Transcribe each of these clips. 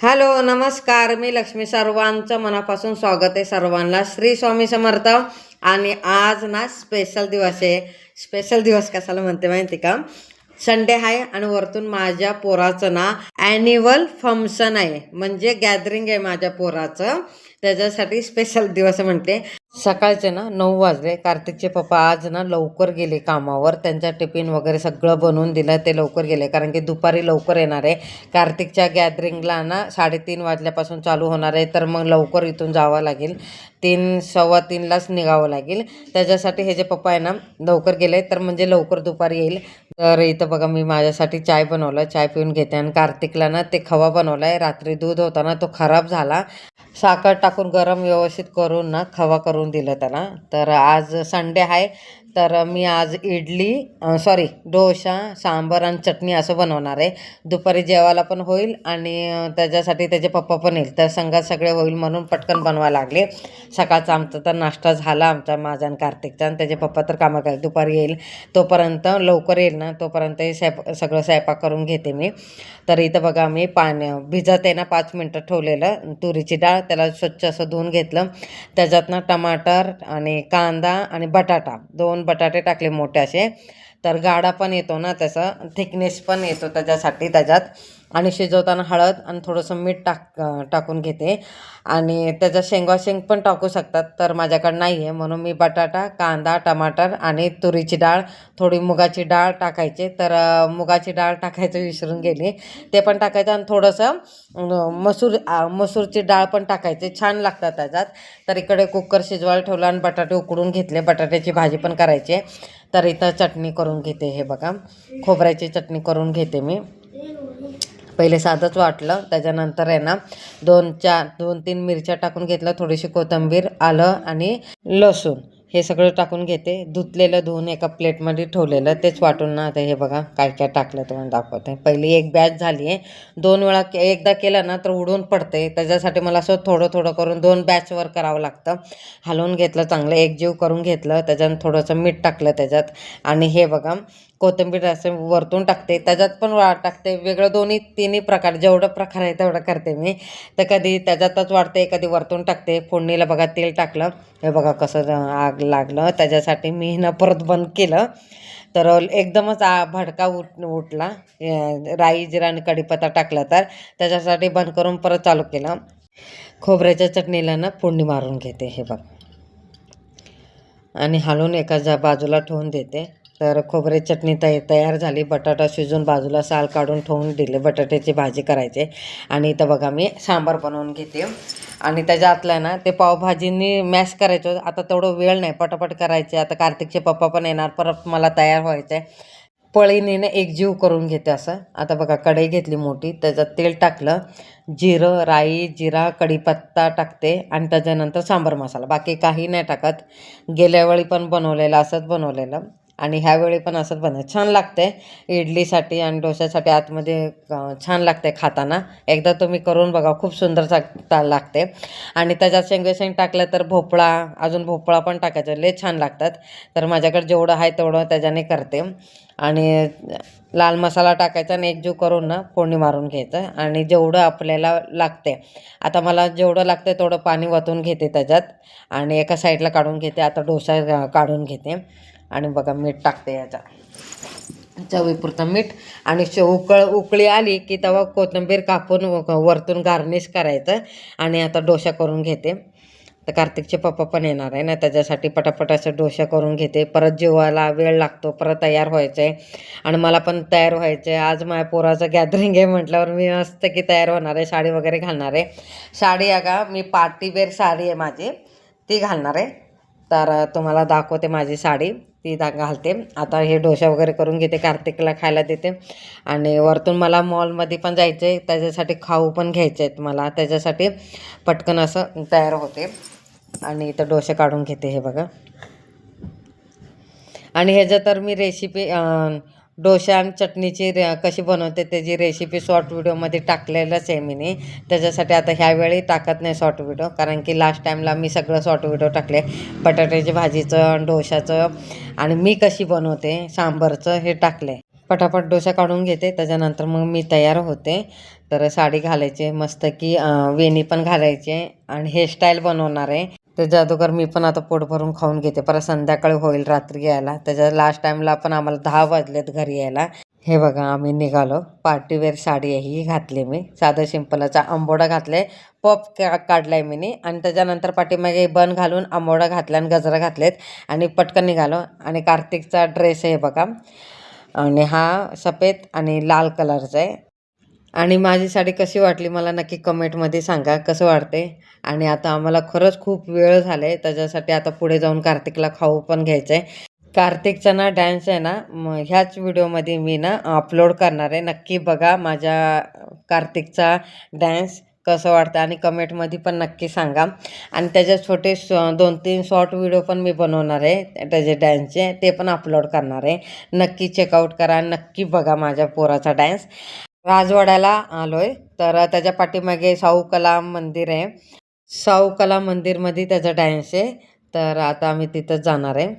Hello नमस्कार, मी लक्ष्मी. सर्वांचं मनापासून स्वागत आहे. सर्वांना श्री स्वामी समर्थ. आणि आज ना स्पेशल दिवस आहे. स्पेशल दिवस कशाला म्हणते माहिती का? संडे आहे आणि वरतून माझ्या पोराचं ना ॲन्युअल फंक्शन आहे, म्हणजे गॅदरिंग आहे माझ्या पोराचं. त्याच्यासाठी स्पेशल दिवस म्हणते. सकाळचे ना 9 वाजले. कार्तिकचे पप्पा आज ना लवकर गेले कामावर. त्यांचा टिफिन वगैरे सगळं बनवून दिलं. ते लवकर गेले कारण की दुपारी लवकर येणार आहे. कार्तिकच्या गॅदरिंगला ना 3:30 वाजल्यापासून चालू होणार आहे, तर मग लवकर इथून जावं लागेल. 3 सव्वा 3लाच निघावं लागेल. त्याच्यासाठी हे जे पप्पा आहे ना लवकर गेले, तर म्हणजे लवकर दुपारी येईल. तर इथं बघा मी माझ्यासाठी चाय बनवलं, चाय पिऊन घेते. आणि कार्तिकला ना ते खवा बनवला आहे. रात्री दूध होता ना तो खराब झाला. साखर टाकून गरम व्यवस्थित करून ना खवा करून दिलं त्याला. तर आज संडे आहे, तर मी आज डोसा, सांबार आणि चटणी असं बनवणार आहे. दुपारी जेवायला पण होईल आणि त्याच्यासाठी त्याचे पप्पा पण येईल, तर संघात सगळे होईल म्हणून पटकन बनवायला लागले. सकाळचा आमचा तर नाश्ता झाला, आमचा, माझा आणि कार्तिकचा. आणि त्याचे पप्पा तर कामं करायला दुपारी येईल, तोपर्यंत लवकर येईल ना, तोपर्यंत सगळं स्वयंपाक करून घेते मी. तर इथं बघा मी भिजत आहे ना 5 मिनटं ठेवलेलं तुरीची डाळ. त्याला स्वच्छ असं धुवून घेतलं. त्याच्यात ना टमाटर आणि कांदा आणि बटाटा, 2 बटाटे टाकले मोठे असे. तर गाढा पण येतो ना, त्याचा थिकनेस पण येतो त्याच्यासाठी त्याच्यात. आणि शिजवताना हळद आणि थोडंसं मीठ टाकून घेते. आणि त्याच्यात शेंग पण टाकू शकतात, तर माझ्याकडे नाही आहे म्हणून मी बटाटा, कांदा, टमाटर आणि तुरीची डाळ, थोडी मुगाची डाळ टाकायचे. तर मुगाची डाळ टाकायचं विसरून गेली, ते पण टाकायचं. आणि थोडंसं मसूरची डाळ पण टाकायचे, छान लागतात त्याच्यात. तर इकडे कुकर शिजवायला ठेवला आणि बटाटे उकडून घेतले. बटाट्याची भाजी पण करायची. तर इथं चटणी करून घेते. हे बघा खोबऱ्याची चटणी करून घेते मी. पहिले साधंच वाटलं, त्याच्यानंतर आहे ना 2-3 मिरच्या टाकून घेतलं, थोडीशी कोथिंबीर, आलं आणि लसूण हे सगळं टाकून घेते. धुवून एका प्लेटमध्ये ठेवलेलं, तेच वाटून ना आता हे बघा काय काय टाकलं तुम्हाला दाखवते. पहिली एक बॅच झाली आहे. 2 वेळा एकदा केलं ना तर उडून पडते, त्याच्यासाठी मला असं थोडं थोडं करून 2 बॅचवर करावं लागतं. हलवून घेतलं, चांगलं एकजीव करून घेतलं. त्याच्यानं थोडंसं मीठ टाकलं त्याच्यात. आणि हे बघा कोथिंबीर असं वरतून टाकते, त्याच्यात पण टाकते. वेगळं तिन्ही प्रकार, जेवढं प्रकार आहे तेवढं करते मी. तर कधी त्याच्यातच वाढते, कधी वरतून टाकते. फोडणीला बघा तेल टाकलं, हे बघा कसं आग लागलं. त्याच्यासाठी मी ना परत बंद केलं. तर एकदमच भडका उठला. राई, जिरा आणि कढीपत्ता टाकला, तर त्याच्यासाठी बंद करून परत चालू केलं. खोबऱ्याच्या चटणीला ना फोडणी मारून घेते. हे बघ, आणि हलवून एका बाजूला ठेवून देते. तर खोबऱ्याची चटणी तयार झाली. बटाटा शिजून बाजूला साल काढून ठेवून दिले. बटाट्याची भाजी करायची. आणि इथं बघा मी सांबार बनवून घेते. आणि त्याच्यातलं ना ते पावभाजीनी मॅश करायचं. आता तेवढं वेळ नाही, पटापट करायचे. आता कार्तिकचे पप्पा पण येणार, परत मला तयार व्हायचं आहे. पळीने एकजीव करून घेते असं. आता बघा कढई घेतली मोठी, त्याच्यात तेल टाकलं. जिरं, राई, जिरा, कढीपत्ता टाकते. आणि त्याच्यानंतर सांबार मसाला, बाकी काही नाही टाकत. गेल्या वेळी पण बनवलेलं, असंच बनवलेलं. आणि ह्यावेळी पण असंच छान लागते. इडलीसाठी आणि डोश्यासाठी आतमध्ये छान लागते खाताना. एकदा तुम्ही करून बघा, खूप सुंदर लागते. आणि त्याच्यात शेंग टाकलं तर अजून भोपळा पण टाकायचा, लय छान लागतात. तर माझ्याकडे जेवढं आहे तेवढं त्याच्याने करते. आणि लाल मसाला टाकायचा आणि एकजीव करून ना फोडणी मारून घ्यायचं. आणि जेवढं आपल्याला लागते, आता मला जेवढं लागतं तेवढं पाणी वतून घेते त्याच्यात. आणि एका साईडला काढून घेते. आता डोसा काढून घेते. आणि बघा मीठ टाकते, याचा चवीपुरतं मीठ. आणि उकळी आली की तेव्हा कोथिंबीर कापून वरतून गार्निश करायचं. आणि आता डोसा करून घेते. तर कार्तिकचे पप्पा पण येणार आहे ना, त्याच्यासाठी पटापट असं डोसा करून घेते. परत जेवायला वेळ लागतो, परत तयार व्हायचं आहे. आणि मला पण तयार व्हायचं आहे. आज माझ्या पोराचं गॅदरिंग आहे म्हटल्यावर मी मस्त की तयार होणार आहे. साडी वगैरे घालणार आहे. साडी मी पार्टीवेअर साडी आहे माझी, ती घालणार आहे. तर तुम्हाला दाखवते माझी साडी, ती घालते. आता हे डोसा वगैरे करून घेते, कार्तिकला खायला देते. आणि वरतून मला मॉलमध्ये पण जायचं आहे, त्याच्यासाठी खाऊ पण घ्यायचे आहेत मला. त्याच्यासाठी पटकन असं तयार होते. आणि इथं डोसे काढून घेते. हे बघा. आणि ह्याचं तर मी रेसिपी डोसा आणि चटणीची कशी बनवते त्याची रेसिपी शॉर्ट व्हिडिओमध्ये टाकलेलंच आहे मी. त्याच्यासाठी आता ह्यावेळी टाकत नाही शॉर्ट व्हिडिओ, कारण की लास्ट टाईमला मी सगळं शॉर्ट व्हिडिओ टाकले. बटाट्याची भाजीचं, डोशाचं आणि मी कशी बनवते सांबारचं हे टाकले. पटापट डोसा काढून घेते, त्याच्यानंतर मग मी तयार होते. तर साडी घालायची मस्त की वेणी पण घालायची आणि हेअरस्टाईल बनवणार आहे. त्याच्या अगोदर मी पण आता पोट भरून खाऊन घेते, परत संध्याकाळी होईल रात्री यायला. त्याच्या लास्ट टाईमला पण आम्हाला 10 वाजलेत घरी यायला. हे बघा आम्ही निघालो. पार्टीवेअर साडी आहे ही घातली मी, साधं सिंपलचा आंबोडा घातले, काढलाय मी आणि त्याच्यानंतर पाठीमागे बन घालून आंबोडा घातला आणि गजरा घातलेत आणि पटकन निघालो. आणि कार्तिकचा ड्रेस आहे बघा, आणि हा सफेद आणि लाल कलरचा आहे. आणि माझी साडी कशी वाटली मला नक्की कमेंटमध्ये सांगा कसं वाटते. आणि आता आम्हाला खरंच खूप वेळ झाला आहे, त्याच्यासाठी आता पुढे जाऊन कार्तिकला खाऊ पण घ्यायचं आहे. कार्तिकचा ना डान्स आहे ना, ह्याच व्हिडिओमध्ये मी ना अपलोड करणार आहे. नक्की बघा माझ्या कार्तिकचा डान्स कसं वाटतं आणि कमेंटमध्ये पण नक्की सांगा. आणि त्याचे छोटे 2-3 शॉर्ट व्हिडिओ पण मी बनवणार आहे त्याचे डान्सचे, ते पण अपलोड करणार आहे. नक्की चेकआउट करा, नक्की बघा माझ्या पोराचा डान्स. राजवाड्याला आलोय, तर त्याच्या पाठीमागे शाहू कला मंदिर आहे. शाहू कला मंदिरमध्ये त्याचा डान्स आहे, तर आता आम्ही तिथंच जाणार आहे.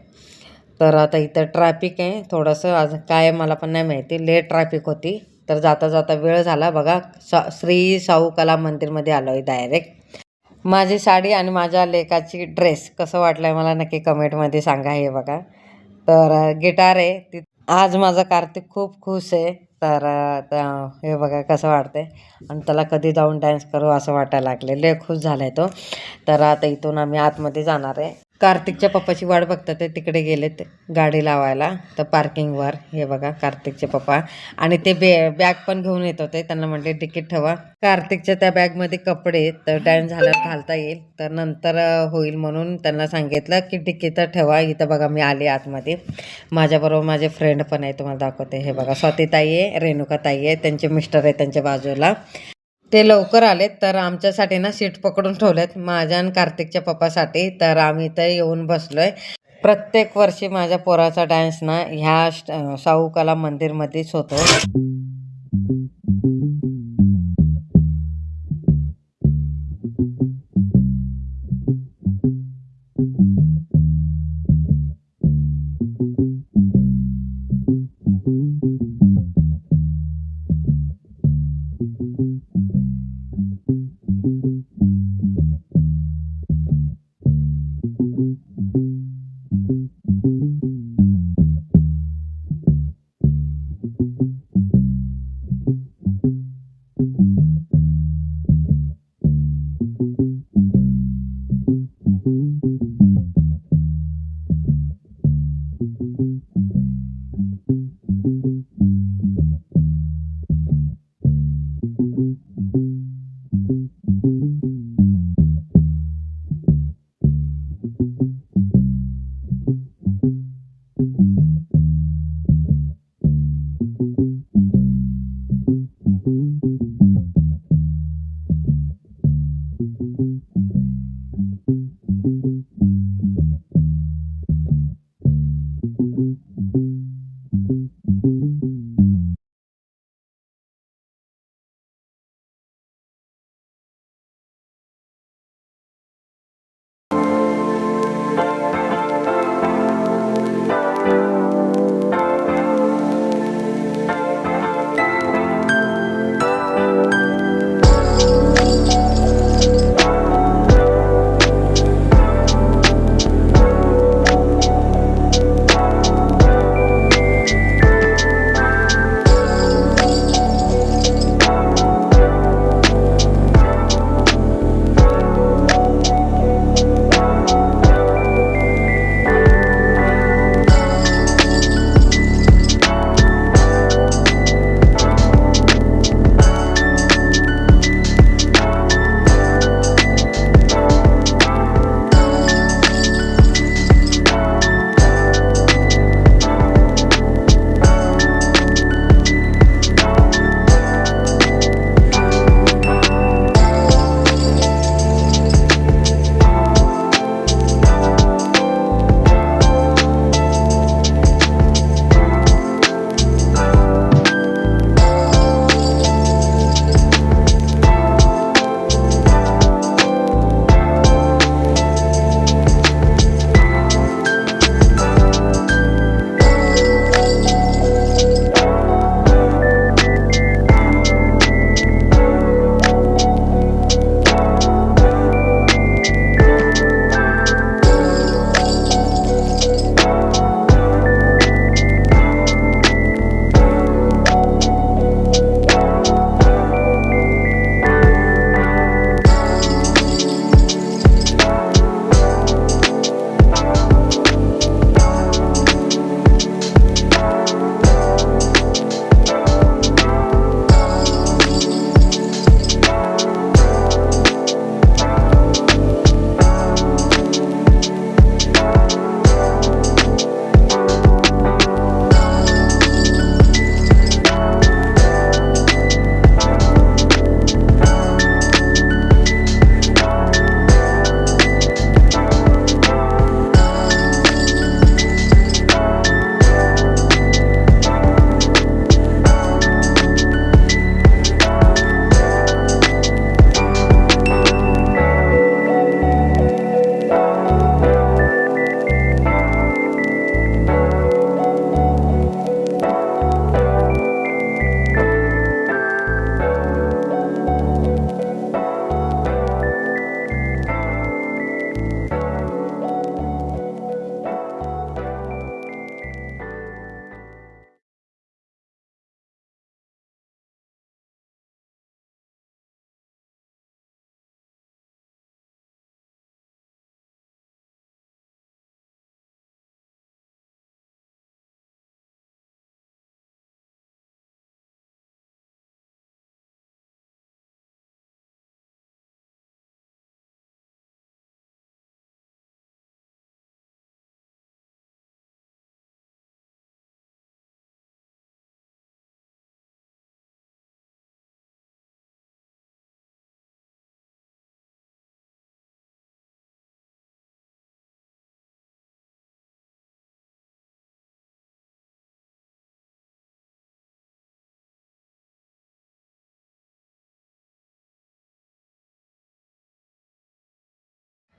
तर आता इथं ट्रॅफिक आहे थोडंसं, आज काय मला पण नाही माहिती, लेट ट्रॅफिक होती. तर जाता जाता वेळ झाला बघा. श्री शाहू कला मंदिरमध्ये आलो आहे डायरेक्ट. माझी साडी आणि माझ्या लेकाची ड्रेस कसं वाटलं मला नक्की कमेंटमध्ये सांगा. हे बघा, तर गिटार आहे आज माझा कार्तिक खूप खुश आहे. तर हे बघा कसं वाटतंय आणि त्याला कधी जाऊन डान्स करू असं वाटायला लागले, लय खुश झालाय तो. तर आता इथून आम्ही आतमध्ये जाणार आहे. कार्तिकच्या पप्पाची वाट बघतात, ते तिकडे गेलेत गाडी लावायला तर पार्किंगवर. हे बघा कार्तिकचे पप्पा, आणि ते बॅग पण घेऊन येत होते, त्यांना म्हटले तिकीट ठेवा. कार्तिकच्या त्या बॅगमध्ये कपडे तर डान्स झाल्यावर घालता येईल, तर नंतर होईल म्हणून त्यांना सांगितलं की तिकीट ठेवा. इथं बघा मी आले आतमध्ये, माझ्याबरोबर माझे फ्रेंड पण आहे, तुम्हाला दाखवते. हे बघा स्वातीताई आहे, रेणुकाताई आहे, त्यांचे मिस्टर आहे त्यांच्या बाजूला. ते लवकर आलेत, तर आमच्यासाठी ना सीट पकडून ठेवलेत माझ्या आणि कार्तिकच्या पप्पासाठी. तर आम्ही इथं येऊन बसलोय. प्रत्येक वर्षी माझ्या पोराचा डान्स ना ह्या शाहू कला मंदिरमध्येच होतो.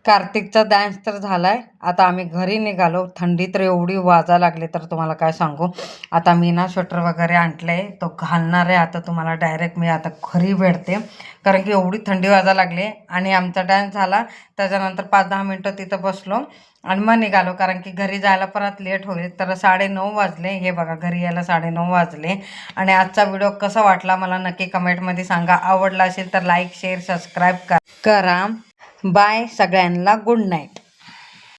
कार्तिकचा डान्स तर झालाय. आता आम्ही घरी निघालो. थंडी तर एवढी वाजा लागली तर तुम्हाला काय सांगू. आता मी ना स्वेटर वगैरे आणलंय, तो घालणार आहे. आता तुम्हाला डायरेक्ट मी आता घरी भेटते, कारण की एवढी थंडी वाजा लागली. आणि आमचा डान्स झाला त्याच्यानंतर 5-10 मिनटं तिथं बसलो आणि मग निघालो, कारण की घरी जायला परत लेट होईल. तर 9:30 वाजले. हे बघा, घरी यायला 9:30 वाजले. आणि आजचा व्हिडिओ कसा वाटला मला नक्की कमेंटमध्ये सांगा. आवडला असेल तर लाईक शेअर सबस्क्राईब करा. बाय सगळ्यांना, गुड नाईट.